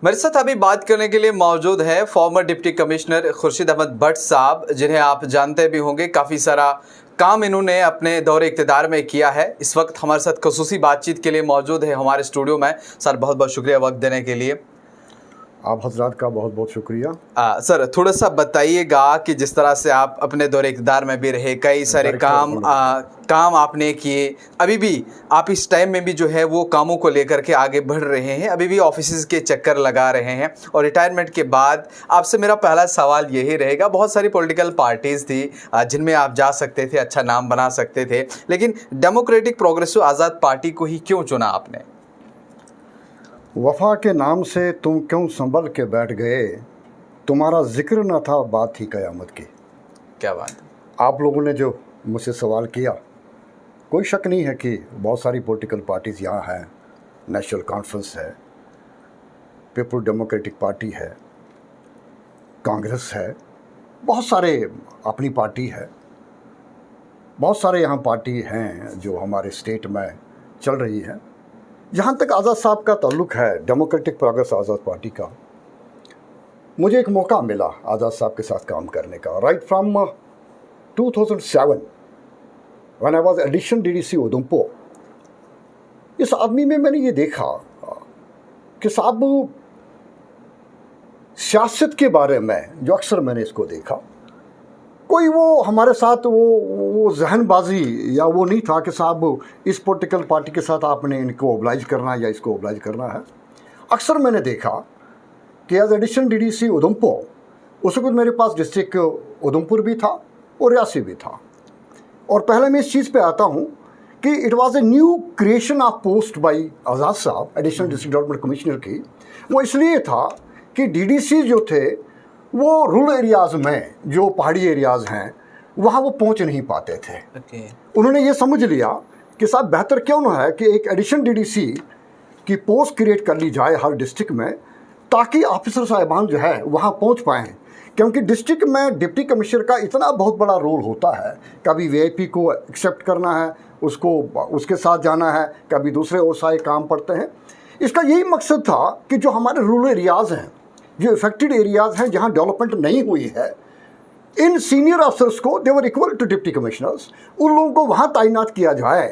मेरे साथ अभी बात करने के लिए मौजूद है former deputy commissioner Khurshid Ahmed Bhat साहब, जिन्हें आप जानते भी होंगे। काफ़ी सारा काम इन्होंने अपने दौरे इक़्तिदार में किया है। इस वक्त हमारे साथ ख़ुसूसी बातचीत के लिए मौजूद है हमारे स्टूडियो में। सर बहुत बहुत शुक्रिया वक्त देने के लिए। आप हजरात का बहुत बहुत शुक्रिया। सर थोड़ा सा बताइएगा कि जिस तरह से आप अपने दौरे इक़्तिदार में भी रहे, कई सारे काम आपने किए, अभी भी आप इस टाइम में भी जो है वो कामों को लेकर के आगे बढ़ रहे हैं, अभी भी ऑफिस के चक्कर लगा रहे हैं। और रिटायरमेंट के बाद आपसे मेरा पहला सवाल यही रहेगा, बहुत सारी पॉलिटिकल पार्टीज़ थी जिनमें आप जा सकते थे, अच्छा नाम बना सकते थे, लेकिन डेमोक्रेटिक प्रोग्रेसिव आज़ाद पार्टी को ही क्यों चुना आपने? वफा के नाम से तुम क्यों संभल के बैठ गए, तुम्हारा जिक्र न था बात ही क़यामत की। क्या बात। आप लोगों ने जो मुझसे सवाल किया, कोई शक नहीं है कि बहुत सारी पॉलिटिकल पार्टीज़ यहाँ हैं। नेशनल कॉन्फ्रेंस है, पीपल डेमोक्रेटिक पार्टी है, कांग्रेस है, बहुत सारे अपनी पार्टी है, बहुत सारे यहाँ पार्टी हैं जो हमारे स्टेट में चल रही हैं। जहाँ तक आज़ाद साहब का ताल्लुक़ है, डेमोक्रेटिक प्रोग्रेस आज़ाद पार्टी का, मुझे एक मौका मिला आज़ाद साहब के साथ काम करने का। Right from 2007 when I was addition DDC Udhampur, इस आदमी में मैंने ये देखा कि साहब सियासत के बारे में जो अक्सर मैंने इसको देखा, कोई वो हमारे साथ वो जहनबाजी या वो नहीं था कि साहब इस पॉलिटिकल पार्टी के साथ आपने इनको ओबलाइज करना है या इसको ओबलाइज करना है। अक्सर मैंने देखा कि एज एडिशन डीडीसी उधमपुर, उस वक्त मेरे पास डिस्ट्रिक्ट उधमपुर भी था और रियासी भी था। और पहले मैं इस चीज़ पे आता हूँ कि it was a new creation of post by Azad साहब, एडिशनल डिस्ट्रिक्ट डेवलपमेंट कमिश्नर की। वो इसलिए था कि डीडीसी जो थे वो रूरल एरियाज़ में, जो पहाड़ी एरियाज़ हैं, वहाँ वो पहुँच नहीं पाते थे। उन्होंने ये समझ लिया कि साहब बेहतर क्यों ना है कि एक एडिशन डीडीसी की पोस्ट क्रिएट कर ली जाए हर डिस्ट्रिक्ट में, ताकि ऑफिसर साहिबान जो है वहाँ पहुँच पाएँ। क्योंकि डिस्ट्रिक्ट में डिप्टी कमिश्नर का इतना बहुत बड़ा रोल होता है, कभी वीआईपी को एक्सेप्ट करना है, उसको उसके साथ जाना है, कभी दूसरे और सारे काम पड़ते हैं। इसका यही मकसद था कि जो हमारे रूरल एरियाज़ हैं, जो इफेक्टेड एरियाज़ हैं, जहाँ डेवलपमेंट नहीं हुई है, इन सीनियर अफसर्स को, दे वर इक्वल टू डिप्टी कमिश्नर्स, उन लोगों को वहाँ तैनात किया जाए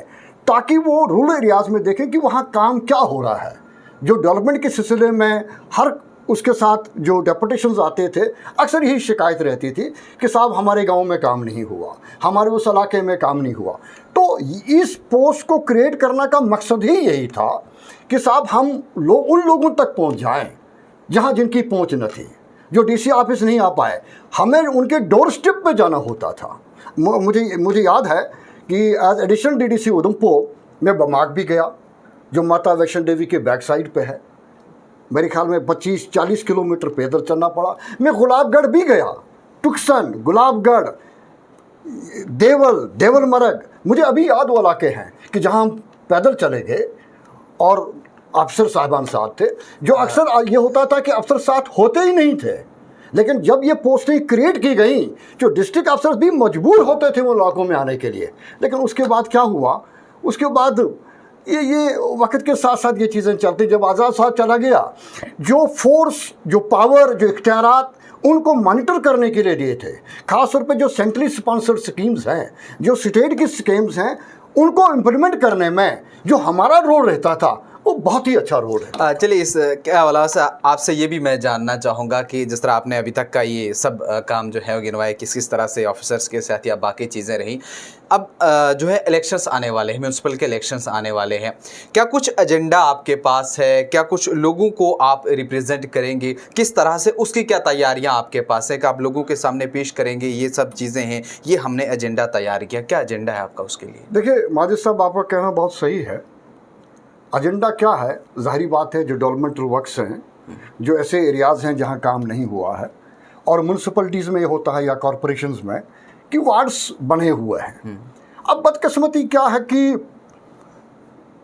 ताकि वो रूरल एरियाज़ में देखें कि वहाँ काम क्या हो रहा है। जो डेवलपमेंट के सिलसिले में हर उसके साथ जो डेपुटेशंस आते थे, अक्सर यही शिकायत रहती थी कि साहब हमारे गांव में काम नहीं हुआ, हमारे उस इलाके में काम नहीं हुआ। तो इस पोस्ट को क्रिएट करने का मकसद ही यही था कि साहब हम उन लोगों तक पहुँच जाएँ जहाँ जिनकी पहुँच न थी, जो डीसी ऑफिस नहीं आ पाए, हमें उनके डोर स्टेप पे जाना होता था। मुझे याद है कि एज एडिशनल डीडीसी उधमपुर मैं बमाग भी गया, जो माता वैष्णो देवी के बैक साइड पे है। मेरे ख्याल में 25-40 किलोमीटर पैदल चलना पड़ा। मैं गुलाबगढ़ भी गया, टुक्सन, गुलाबगढ़, देवल मरग, मुझे अभी याद वो इलाके हैं कि जहाँ हम पैदल चले गए और अफसर साहिबान साथ थे। जो अक्सर ये होता था कि अफसर साथ होते ही नहीं थे, लेकिन जब ये पोस्टें क्रिएट की गई, जो डिस्ट्रिक्ट अफसर भी मजबूर होते थे वो इलाकों में आने के लिए। लेकिन उसके बाद क्या हुआ, उसके बाद ये वक्त के साथ साथ ये चीज़ें चलती। जब आज़ाद साहब चला गया, जो फोर्स, जो पावर, जो इख्तियारात उनको मॉनिटर करने के लिए दिए थे, ख़ास तौर पे जो सेंट्रली स्पॉन्सर्ड स्कीम्स हैं, जो स्टेट की स्कीम्स हैं, उनको इम्प्लीमेंट करने में जो हमारा रोल रहता था वो बहुत ही अच्छा रोल है। चलिए, इस क्या वाला से आपसे ये भी मैं जानना चाहूँगा कि जिस तरह आपने अभी तक का ये सब काम जो है वो गिनवाए, किस तरह से ऑफिसर्स के साथ या बाकी चीज़ें रहीं। अब जो है इलेक्शंस आने वाले हैं, म्यूनसिपल के इलेक्शंस आने वाले हैं, क्या कुछ एजेंडा आपके पास है? क्या कुछ लोगों को आप रिप्रेजेंट करेंगे? किस तरह से उसकी क्या तैयारियां आपके पास है कि आप लोगों के सामने पेश करेंगे ये सब चीज़ें हैं, ये हमने एजेंडा तैयार किया? क्या एजेंडा है आपका उसके लिए? देखिए माजिद साहब, आपका कहना बहुत सही है। एजेंडा क्या है? ज़ाहिरी बात है, जो डेवलपमेंटल वर्क्स हैं, जो ऐसे एरियाज़ हैं जहाँ काम नहीं हुआ है, और म्यूनसिपलिटीज़ में ये होता है या कॉरपोरेशंस में कि वार्ड्स बने हुए हैं। अब बदकिस्मती क्या है कि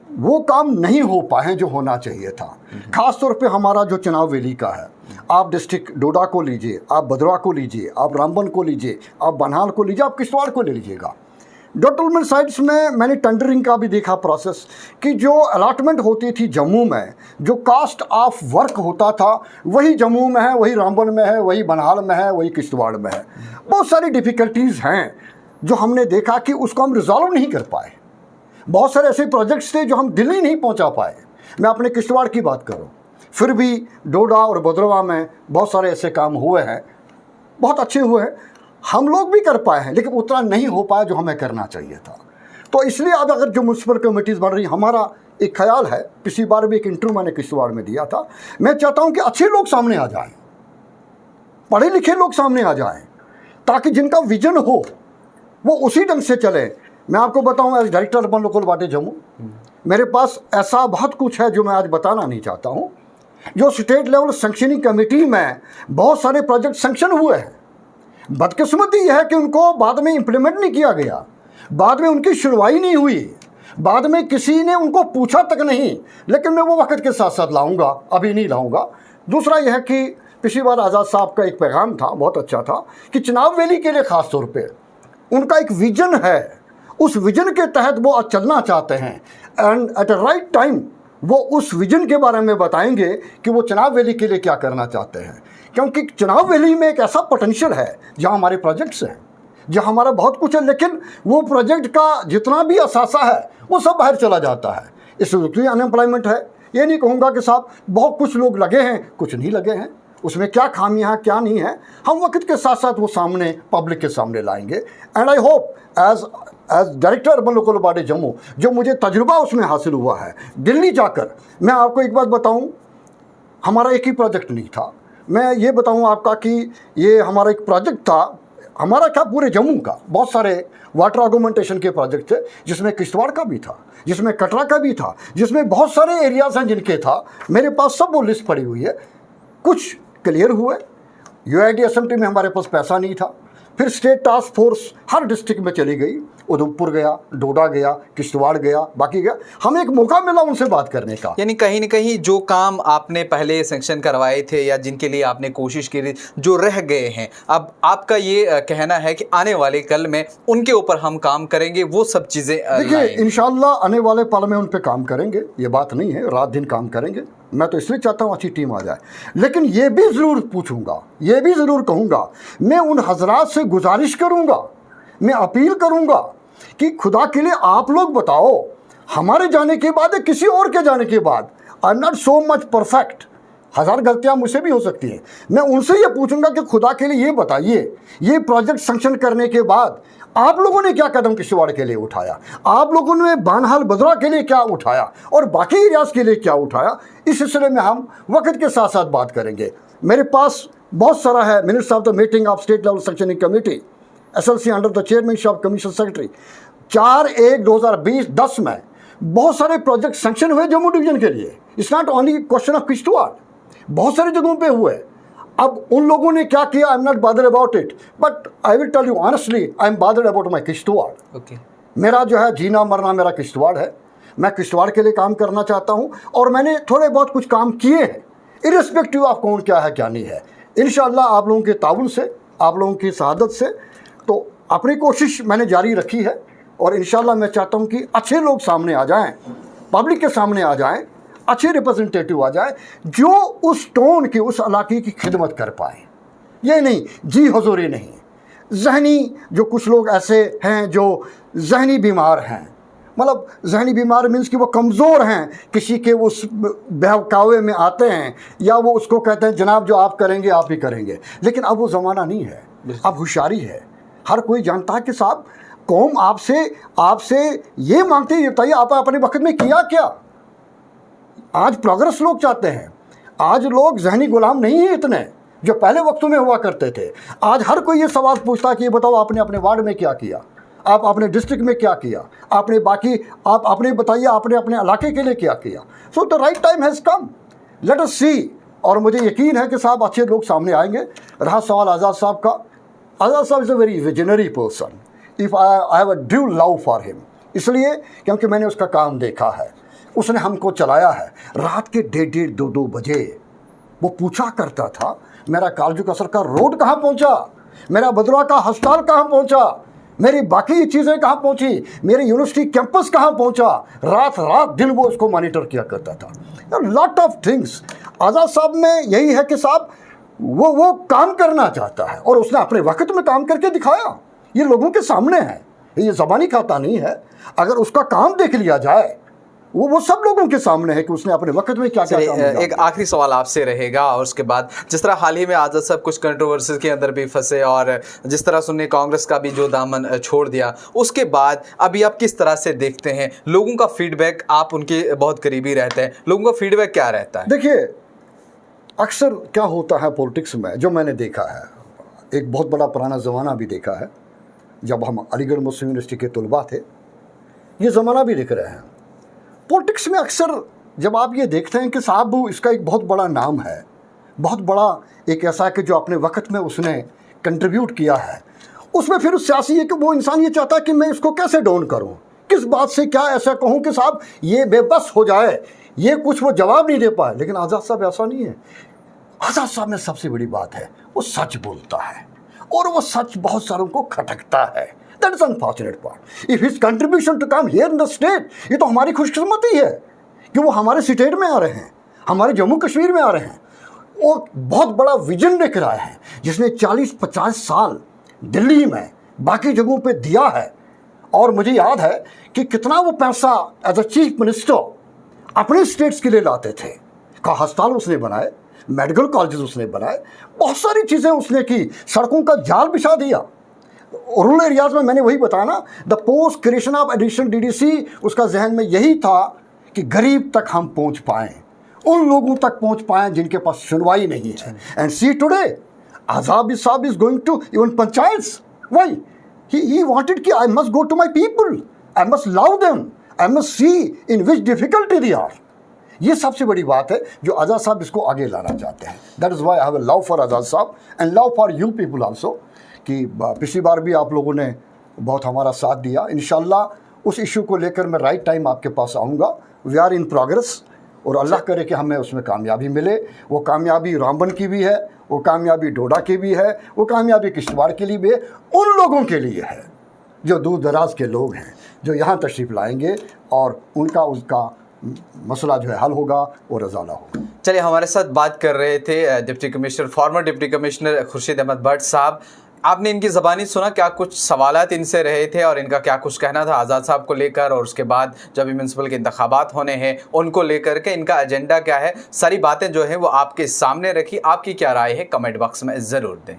वो काम नहीं हो पाए जो होना चाहिए था। ख़ास तौर पे हमारा जो चुनाव वैली का है, आप डिस्ट्रिक्ट डोडा को लीजिए, आप भद्रवाह को लीजिए, आप रामबन को लीजिए, आप बनहाल को लीजिए, आप किश्तवाड़ को ले लीजिएगा, डेवलपमेंट साइट्स में मैंने टेंडरिंग का भी देखा प्रोसेस, कि जो अलॉटमेंट होती थी जम्मू में, जो कास्ट ऑफ वर्क होता था वही जम्मू में है, वही रामबन में है, वही बनहाल में है, वही किश्तवाड़ में है। बहुत सारी डिफ़िकल्टीज़ हैं जो हमने देखा कि उसको हम रिजॉल्व नहीं कर पाए। बहुत सारे ऐसे प्रोजेक्ट्स थे जो हम दिल्ली नहीं पहुंचा पाए। मैं अपने किश्तवाड़ की बात करूं, फिर भी डोडा और भद्रवाह में बहुत सारे ऐसे काम हुए हैं, बहुत अच्छे हुए हैं, हम लोग भी कर पाए हैं, लेकिन उतना नहीं हो पाया जो हमें करना चाहिए था। तो इसलिए अब अगर जो म्यूनसिपल कमेटीज़ बन रही, हमारा एक ख्याल है, पिछली बार भी एक इंटरव्यू मैंने किश्तवाड़ में दिया था, मैं चाहता हूँ कि अच्छे लोग सामने आ जाएँ, पढ़े लिखे लोग सामने आ जाएँ, ताकि जिनका विजन हो वो उसी ढंग से चले। मैं आपको बताऊं, as director urban local body Jammu, मेरे पास ऐसा बहुत कुछ है जो मैं आज बताना नहीं चाहता हूं। जो स्टेट लेवल सैंक्शनिंग कमेटी में बहुत सारे प्रोजेक्ट सैंक्शन हुए हैं, बदकिस्मती यह है कि उनको बाद में इम्प्लीमेंट नहीं किया गया, बाद में उनकी सुनवाई नहीं हुई, बाद में किसी ने उनको पूछा तक नहीं। लेकिन मैं वो वक्त के साथ साथ लाऊंगा, अभी नहीं लाऊंगा। दूसरा यह है कि पिछली बार आज़ाद साहब का एक पैगाम था, बहुत अच्छा था, कि चुनाव वैली के लिए ख़ास तौर पर उनका एक विजन है, उस विजन के तहत वो आज चलना चाहते हैं, and at a right time वो उस विजन के बारे में बताएंगे कि वो चुनाव वैली के लिए क्या करना चाहते हैं। क्योंकि चुनाव वैली में एक ऐसा पोटेंशियल है जहां हमारे प्रोजेक्ट्स हैं, जहां हमारा बहुत कुछ है, लेकिन वो प्रोजेक्ट का जितना भी असासा है वो सब बाहर चला जाता है। इसलिए अनएम्प्लॉयमेंट है। ये नहीं कहूँगा कि साहब बहुत कुछ लोग लगे हैं, कुछ नहीं लगे हैं, उसमें क्या खामियां हैं क्या नहीं है, हम वक्त के साथ साथ वो सामने पब्लिक के सामने लाएंगे। And I hope as director urban local body Jammu, जो मुझे तजुर्बा उसमें हासिल हुआ है दिल्ली जाकर, मैं आपको एक बात बताऊं, हमारा एक ही प्रोजेक्ट नहीं था। मैं ये बताऊं आपका कि ये हमारा एक प्रोजेक्ट था, हमारा क्या पूरे जम्मू का, बहुत सारे वाटर आर्गुमेंटेशन के प्रोजेक्ट थे, जिसमें किश्तवाड़ का भी था, जिसमें कटरा का भी था, जिसमें बहुत सारे एरियाज़ हैं जिनके था। मेरे पास सब वो लिस्ट पड़ी हुई है। कुछ क्लियर हुए, यूआईडी असेंबली में हमारे पास पैसा नहीं था, फिर state task force her district में चली गई, उधमपुर गया, डोडा गया, किश्तवाड़ गया, बाकी गया, हमें एक मौका मिला उनसे बात करने का। यानी कहीं ना कहीं जो काम आपने पहले सेंक्शन करवाए थे या जिनके लिए आपने कोशिश की, जो रह गए हैं, अब आपका ये कहना है कि आने वाले कल में उनके ऊपर हम काम करेंगे, वो सब चीज़ें देखिए इंशाल्लाह आने वाले पल में उन पर काम करेंगे, ये बात नहीं है, रात दिन काम करेंगे। मैं तो इसलिए चाहता हूँ अच्छी टीम आ जाए, लेकिन ये भी ज़रूर पूछूंगा, ये भी ज़रूर कहूँगा, मैं उन हजरात से गुजारिश करूँगा, मैं अपील करूँगा कि खुदा के लिए आप लोग बताओ, हमारे जाने के बाद या किसी और के जाने के बाद, आई am not so much perfect, हज़ार गलतियाँ मुझसे भी हो सकती हैं। मैं उनसे ये पूछूंगा कि खुदा के लिए ये बताइए, ये प्रोजेक्ट सैंक्शन करने के बाद आप लोगों ने क्या कदम किश्तवाड़ के लिए उठाया, आप लोगों ने बानहाल बदरा के लिए क्या उठाया और बाकी एरियाज़ के लिए क्या उठाया। इस सिलसिले में हम वक्त के साथ साथ बात करेंगे। मेरे पास बहुत सारा है, minutes of the meeting of state level sanctioning committee SLC under the chairmanship of commission secretary 4/1/2010 में बहुत सारे प्रोजेक्ट सैंक्शन हुए जम्मू डिवीजन के लिए। It's not only question of Kishtwar, बहुत सारी जगहों पे हुए। अब उन लोगों ने क्या किया, I am not bothered about it, but I will tell you honestly, I am bothered about my Kishtwar. मेरा जो है जीना मरना मेरा किश्तवाड़ है, मैं किश्तवाड़ के लिए काम करना चाहता हूँ, और मैंने थोड़े बहुत कुछ काम किए हैं, इरिस्पेक्टिव ऑफ कौन क्या है क्या नहीं है। इंशाअल्लाह आप लोगों के ताउन से, आप लोगों की शहादत से, तो अपनी कोशिश मैंने जारी रखी है, और इंशाअल्लाह मैं चाहता हूँ कि अच्छे लोग सामने आ जाएं, पब्लिक के सामने आ जाएं, अच्छे रिप्रेजेंटेटिव आ जाए जो उस टोन की, उस इलाके की खिदमत कर पाए। ये नहीं जी हजूरी नहीं, जहनी जो कुछ लोग ऐसे हैं जो जहनी बीमार हैं, मतलब जहनी बीमार मीन्स कि वो कमज़ोर हैं, किसी के उस बहकावे में आते हैं, या वो उसको कहते हैं जनाब जो आप करेंगे आप ही करेंगे। लेकिन अब वो ज़माना नहीं है, अब होशियारी है, हर कोई जानता है कि साहब कौम आपसे ये मांगते हैं, ये बताइए आप अपने वक्त में किया क्या। आज प्रोग्रेस लोग चाहते हैं, आज लोग जहनी गुलाम नहीं है इतने जो पहले वक्तों में हुआ करते थे। आज हर कोई ये सवाल पूछता है कि ये बताओ आपने अपने वार्ड में क्या किया, आप अपने डिस्ट्रिक्ट में क्या किया, आपने बाकी आप अपने बताइए आपने अपने इलाके के लिए क्या किया। So the right time has come, let us see. और मुझे यकीन है कि साहब अच्छे लोग सामने आएंगे। रहा सवाल आज़ाद साहब का, आज़ाद साहब is a very visionary person, if I have a due love for him, इसलिए क्योंकि मैंने उसका काम देखा है, उसने हमको चलाया है। रात के 1:30 2-2 बजे वो पूछा करता था मेरा कालजू कसर का रोड कहाँ पहुँचा, मेरा बदरवा का अस्पताल कहाँ पहुँचा, मेरी बाकी चीज़ें कहाँ पहुँची, मेरी यूनिवर्सिटी कैंपस कहाँ पहुँचा, रात रात दिन वो उसको मॉनिटर किया करता था। Lot of things. आज़ाद साहब में यही है कि साहब वो काम करना चाहता है और उसने अपने वक्त में काम करके दिखाया। ये लोगों के सामने है, ये ज़बानी खाता नहीं है। अगर उसका काम देख लिया जाए, वो सब लोगों के सामने है कि उसने अपने वक्त में क्या क्या काम किया। एक आखिरी सवाल आपसे रहेगा, और उसके बाद जिस तरह हाल ही में आज़ाद साहब कुछ कंट्रोवर्सी के अंदर भी फंसे और जिस तरह से उन्होंने कांग्रेस का भी जो दामन छोड़ दिया, उसके बाद अभी आप किस तरह से देखते हैं लोगों का फीडबैक? आप उनके बहुत करीबी रहते हैं, लोगों का फीडबैक क्या रहता है? देखिए, अक्सर क्या होता है पॉलिटिक्स में, जो मैंने देखा है, एक बहुत बड़ा पुराना ज़माना भी देखा है जब हम अलीगढ़ मुस्लिम यूनिवर्सिटी के तलबा थे, ये ज़माना भी देख रहे हैं। पॉलिटिक्स में अक्सर जब आप ये देखते हैं कि साहब इसका एक बहुत बड़ा नाम है, बहुत बड़ा एक ऐसा कि जो अपने वक्त में उसने कंट्रीब्यूट किया है, उसमें फिर सियासी है कि वो इंसान ये चाहता है कि मैं इसको कैसे डाउन करूं, किस बात से क्या ऐसा कहूं कि साहब ये बेबस हो जाए, ये कुछ वो जवाब नहीं दे पाए। लेकिन आज़ाद साहब ऐसा नहीं है। आज़ाद साहब में सबसे बड़ी बात है वो सच बोलता है, और वो सच बहुत सारों को खटकता है। That is unfortunate part. If his contribution to come here in the state, ये तो हमारी खुशकिस्मती है कि वो हमारे स्टेट में आ रहे हैं, हमारे जम्मू कश्मीर में आ रहे हैं। वो बहुत बड़ा विजन लेकर आए हैं, जिसने 40-50 साल दिल्ली में बाकी जगहों पे दिया है। और मुझे याद है कि कितना वो पैसा एज अ चीफ मिनिस्टर अपने स्टेट्स के लिए लाते थे। अस्पताल उसने बनाए, मेडिकल कॉलेजेस उसने बनाए, बहुत सारी चीज़ें उसने की, सड़कों का जाल बिछा दिया। रूरल एरियाज में मैंने वही बताया ना, the post creation of additional DDC, उसका जहन में यही था कि गरीब तक हम पहुंच पाएँ, उन लोगों तक पहुंच पाएँ जिनके पास सुनवाई नहीं है। एंड सी टुडे आज़ाद साहब is going to even panchayats. Why? he wanted कि I must go to my people, I must love them, I must see in which difficulty they are। ये सबसे बड़ी बात है जो आज़ाद साहब इसको आगे लाना चाहते हैं। That is why I have a love for Azad साहब and love for you people also, कि पिछली बार भी आप लोगों ने बहुत हमारा साथ दिया। इंशाल्लाह उस इशू को लेकर मैं राइट टाइम आपके पास आऊँगा। वी आर इन प्रोग्रेस, और अल्लाह करे कि हमें उसमें कामयाबी मिले। वो कामयाबी रामबन की भी है, वो कामयाबी डोडा की भी है, वो कामयाबी किश्तवाड़ के लिए भी है, उन लोगों के लिए है जो दूर दराज के लोग हैं, जो यहाँ तशरीफ़ लाएंगे और उसका मसला जो है हल होगा, वो रज़ाना होगा। चलिए, हमारे साथ बात कर रहे थे deputy commissioner, former deputy commissioner Khurshid Ahmed Bhat साहब। आपने इनकी ज़बानी सुना, क्या कुछ सवालात इनसे रहे थे और इनका क्या कुछ कहना था आज़ाद साहब को लेकर, और उसके बाद जब म्यूनसिपल के इंतखाबात होने हैं उनको लेकर के इनका एजेंडा क्या है, सारी बातें जो है वो आपके सामने रखी। आपकी क्या राय है कमेंट बॉक्स में ज़रूर दें।